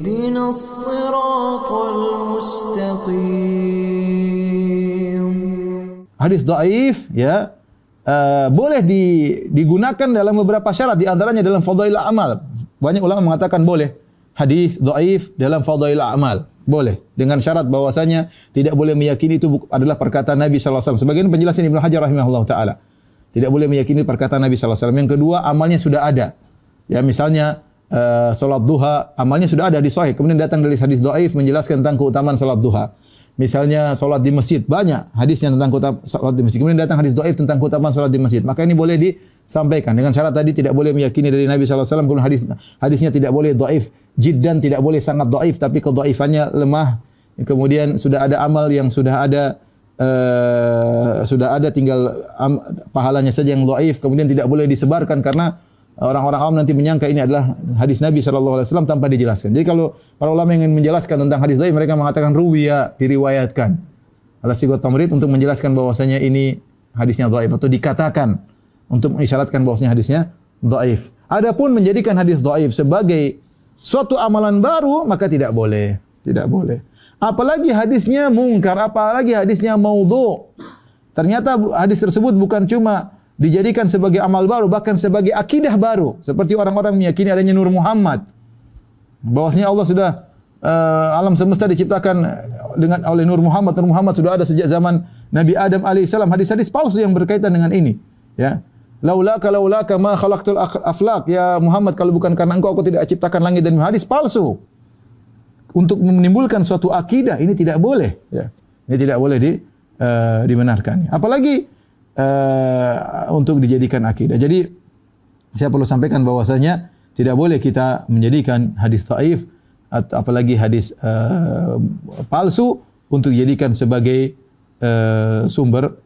اهدنا الصراط المستقيم. Hadis dhaif ya boleh digunakan dalam beberapa syarat, di antaranya dalam fadhail amal. Banyak ulama mengatakan boleh hadis dhaif dalam fadhail amal. Boleh dengan syarat bahwasanya tidak boleh meyakini itu adalah perkataan Nabi sallallahu alaihi wasallam. Sebagian penjelasan Ibnu Hajar rahimahullah taala. Tidak boleh meyakini perkataan Nabi sallallahu alaihi wasallam. Yang kedua, amalnya sudah ada. Ya, misalnya salat duha, amalnya sudah ada di sahih. Kemudian datang dari hadis dhaif menjelaskan tentang keutamaan salat duha. Misalnya salat di masjid, banyak hadisnya tentang keutamaan salat di masjid. Kemudian datang hadis dhaif tentang keutamaan salat di masjid. Maka ini boleh disampaikan dengan syarat tadi tidak boleh meyakini dari Nabi sallallahu alaihi wasallam. Kemudian hadisnya tidak boleh dhaif jiddan, tidak boleh sangat dhaif tapi kedhaifannya lemah. Kemudian sudah ada amal yang sudah ada tinggal pahalanya saja yang dhaif, kemudian tidak boleh disebarkan karena orang-orang awam nanti menyangka ini adalah hadis Nabi sallallahu alaihi wasallam tanpa dijelaskan. Jadi kalau para ulama ingin menjelaskan tentang hadis dhaif, mereka mengatakan ruwiya, diriwayatkan. Ala sigat tamrid untuk menjelaskan bahwasanya ini hadisnya dhaif atau dikatakan untuk mengisyaratkan bahwasanya hadisnya dhaif. Adapun menjadikan hadis dhaif sebagai suatu amalan baru maka tidak boleh, tidak boleh. Apalagi hadisnya mungkar, apalagi hadisnya maudhu'. Ternyata hadis tersebut bukan cuma dijadikan sebagai amal baru, bahkan sebagai akidah baru. Seperti orang-orang meyakini adanya Nur Muhammad. Bahwasanya Allah sudah alam semesta diciptakan oleh Nur Muhammad. Nur Muhammad sudah ada sejak zaman Nabi Adam alaihissalam. Hadis-hadis palsu yang berkaitan dengan ini. Ya. Laulaka ma khalaqtul aflaq. Ya Muhammad, kalau bukan karena engkau aku tidak ciptakan langit dan bumi. Hadis palsu. Untuk menimbulkan suatu akidah, ini tidak boleh. Ya. Ini tidak boleh dibenarkan. Apalagi untuk dijadikan akidah. Jadi saya perlu sampaikan bahwasanya tidak boleh kita menjadikan hadis dhaif apalagi hadis palsu untuk dijadikan sebagai sumber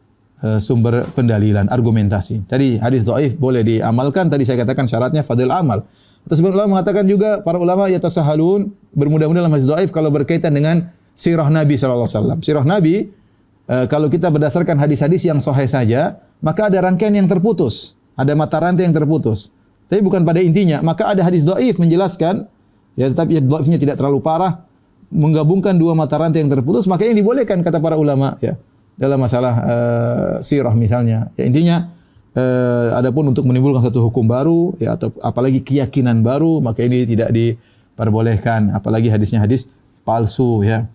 pendalilan, argumentasi. Tadi hadis dhaif boleh diamalkan, tadi saya katakan syaratnya fadil amal. Terus ulama mengatakan juga, para ulama yatasahalun, bermudah-mudahan dalam hadis dhaif kalau berkaitan dengan sirah Nabi sallallahu alaihi wasallam. Sirah Nabi, kalau kita berdasarkan hadis-hadis yang sahih saja, maka ada rangkaian yang terputus, ada mata rantai yang terputus. Tapi bukan pada intinya. Maka ada hadis dhaif menjelaskan, ya tetapi dhaifnya tidak terlalu parah, menggabungkan dua mata rantai yang terputus, maka ini dibolehkan kata para ulama, ya. Dalam masalah sirah misalnya. Ya intinya adapun untuk menimbulkan satu hukum baru, ya atau apalagi keyakinan baru, maka ini tidak diperbolehkan, apalagi hadisnya hadis palsu, ya.